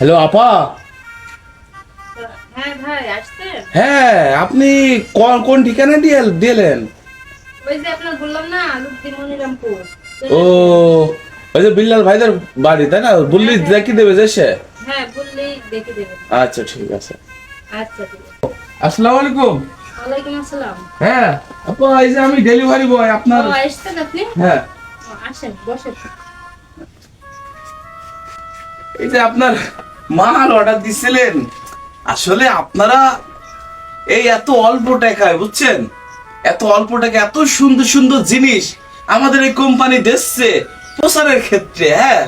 Hello আপা। হ্যাঁ ভাই আসছেন? হ্যাঁ, আপনি কোন কোন ঠিকানা দিলেন? ওই যে আপনার বললাম না লুকদিন মনিরামপুর। ও, ওই যে বিল্লাল ভাইদের বাড়ি তাই না? বললি হ্যাঁ, হ্যাঁ, দেখি দেবে যে সে। হ্যাঁ বললেই দেখে দেবেন। আচ্ছা ঠিক আছে। আচ্ছা ঠিক আছে। আসসালামু আলাইকুম। ওয়ালাইকুম আসসালাম। হ্যাঁ আপা, এই যে আমি ডেলিভারি বয় আপনার। ও আসছেন আপনি? হ্যাঁ, ও, আসেন বসেন। এই যে আপনার মাল অর্ডার দিছিলেন। আসলে আপনারা এই এত অল্প টাকায়, বুঝছেন, এত অল্প টাকায় এত সুন্দর সুন্দর জিনিস আমাদের এই কোম্পানি দিচ্ছে প্রচারের ক্ষেত্রে। হ্যাঁ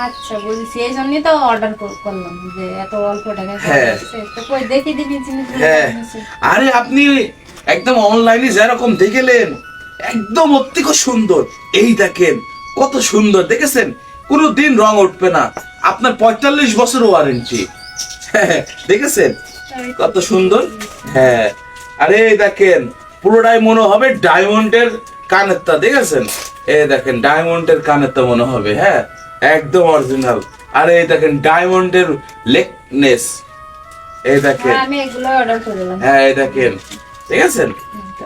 আচ্ছা বলছি এই জন্যই তো অর্ডার করলাম যে এত অল্প টাকায় হ্যাঁ। তো কই দেখে দিবি জিনিসগুলো হ্যাঁ, কেমন হয়েছে। আরে আপনি একদম অনলাইনে যেরকম দেখেলেন একদম অত্যন্ত সুন্দর। এই দেখেন কত সুন্দর, দেখেছেন? কোনো দিন রং উঠবে না। আপনার 45 বছর ওয়ারেন্টি। হ্যাঁ, দেখেছেন কত সুন্দর। হ্যাঁ, আরে এই দেখেন পুরোটাই মনে হবে ডায়মন্ডের কানেরটা, দেখেছেন? এই দেখেন ডায়মন্ডের কানেরটা মনে হবে। হ্যাঁ, একদম অরিজিনাল। আরে এই দেখেন ডায়মন্ডের লেকনেস। এই দেখেন। হ্যাঁ আমি এগুলো অর্ডার করলাম। হ্যাঁ, এই দেখেন, ঠিক আছে?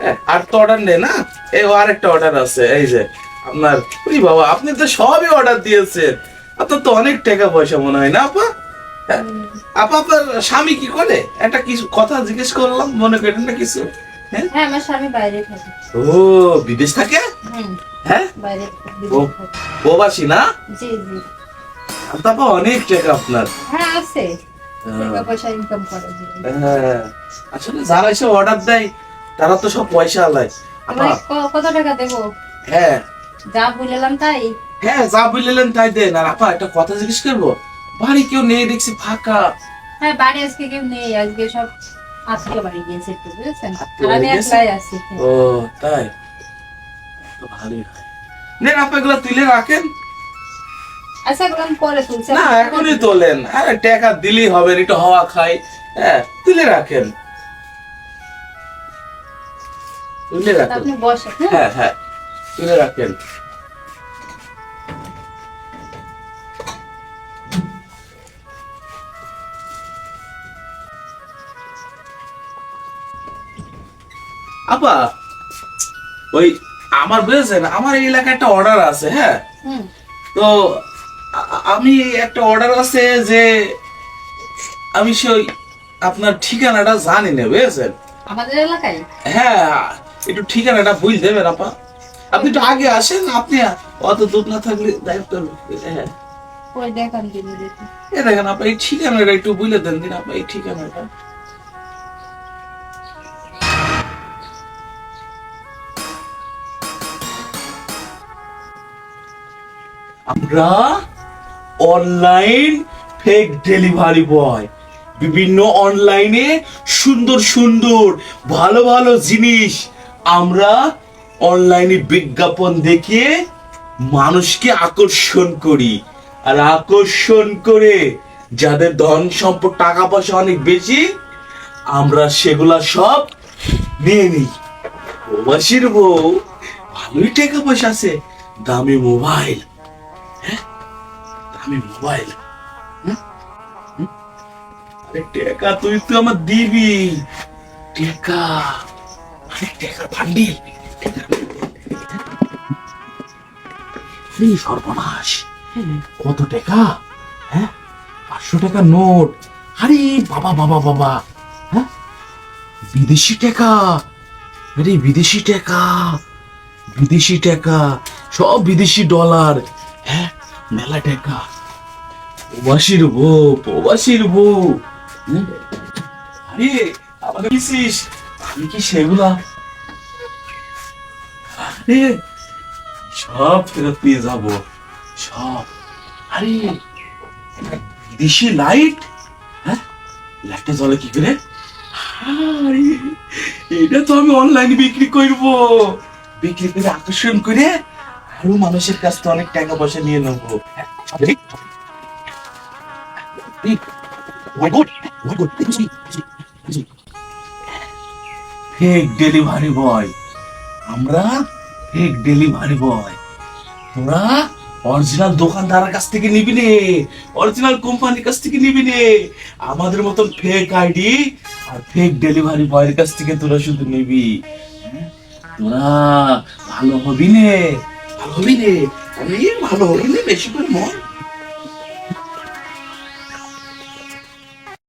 হ্যাঁ, আর তো অর্ডার নেই না, এই আরেকটা অর্ডার আছে। এই যে আপনার, ওই বাবা আপনি তো সবই অর্ডার দিয়েছেন। আপনার তো অনেক টাকা পয়সা মনে হয় না আপা? হ্যাঁ, আপা আপনার স্বামী কি করে? একটা কিছু কথা জিজ্ঞেস করলাম, মনে করেন না কিছু? হ্যাঁ, হ্যাঁ আমার স্বামী বাইরে থাকে। ও বিদেশ থাকে? হুম হ্যাঁ, বাইরে ও থাকে। প্রবাসী না? জি জি। আপা অনেক টাকা আপনার। হ্যাঁ আছে হ্যাঁ। টাকা পয়সা ইনকাম করে। হ্যাঁ, আসলে যারা এসে অর্ডার দেয় তারা তো সব পয়সা আলায় আপা। কত টাকা দেবো? হ্যাঁ যা বললাম তাই। হ্যাঁ, যা বুঝলেন তাই দেন। আর আপা একটা কথা জিজ্ঞেস করবো, বাড়ি কেউ নেই দেখছি ফাঁকা। হ্যাঁ বাড়ি আজকে কেউ নেই, আজকে সব আত্মীয় বাড়ি গিয়েছে একটু বুঝেছেন, আত্মীয় আর আমি বাড়ি গেছে? একলাই আছি। ও তাই, তো ভালোই হয়। নেন আপা এগুলো তুলে রাখেন। আচ্ছা এগুলো আমি পরে তুলছি। না এখনই তোলেন, আরে টাকা দিলেই হবে, একটু হাওয়া খাই। হ্যাঁ, তুলে রাখেন, তুলে রাখেন। আপনি বসেন। হ্যাঁ হ্যাঁ, তুলে রাখেন। আপা ওই আমার বুঝেছেন, আমার এই এলাকায় একটা অর্ডার আছে। হ্যাঁ, হুম তো আমি একটা অর্ডার আছে যে আমি সেই আপনার ঠিকানাটা জানি না, বুঝেছেন? আমাদের এলাকায়। হ্যাঁ, একটু ঠিকানাটা বুঝ দেবেন আপা। আপনি একটু আগে আসেন, আপনি অত দূর না থাকলে দায়িত্ব। হ্যাঁ, ওই দেখান দিন দেখি। এ দেখেন আপা, এই ঠিকানাটা একটু বুঝলে দেন দিন আপা, এই ঠিকানাটা। আমরা অনলাইন ফেক ডেলিভারি বয়। বিভিন্ন অনলাইনে সুন্দর সুন্দর ভালো ভালো জিনিস আমরা অনলাইনে বিজ্ঞাপন দেখিয়ে মানুষকে আকর্ষণ করি। আর আকর্ষণ করে যাদের ধন সম্পদ টাকা পয়সা অনেক বেশি, আমরা সেগুলা সব নিয়ে নিই। প্রবাসীর বউ ভালোই টাকা পয়সা আছে, দামি মোবাইল, দামি মোবাইল। আরে টেকা তুই তো আমার দিবি। টেকা মানে টেকার ভান্ডিল। এই সর্বনাশ, কত টাকা? হ্যাঁ, 500 টাকা নোট। আরে বাবা বাবা বাবা, হ্যাঁ, বিদেশি টাকা। আরে বিদেশি টাকা, বিদেশি টাকা, সব বিদেশি ডলার। হ্যাঁ, মেলা টাকা। প্রবাসীর বউ, প্রবাসীর বউ। আরে আমাকে কিসিস, আমি কি সেগুলা? আরে সব ফেরত পেয়ে যাব, সব। আরে বিদেশি লাইট। হ্যাঁ, লাইটটা জ্বলে কি করে? আরে এটা তো আমি অনলাইনে বিক্রি করব, বিক্রি করে আকর্ষণ করে আরো মানুষের কাছ থেকে অনেক টাকা পয়সা নিয়ে নেবো। ফেক ডেলিভারি বয়, আমরা ফেক ডেলিভারি বয়। তোরা অরিজিনাল দোকানদারের কাছ থেকে নিবি নে, অরিজিনাল কোম্পানির কাছ থেকে নিবি নে। আমাদের মতন ফেক আইডি আর ফেক ডেলিভারি বয়ের কাছ থেকে তোরা শুধু নিবি। হ্যাঁ? তোরা ভালো হবি নে, ভালো হবি নে, আমি ভালো হবি নে, বেশি করে মন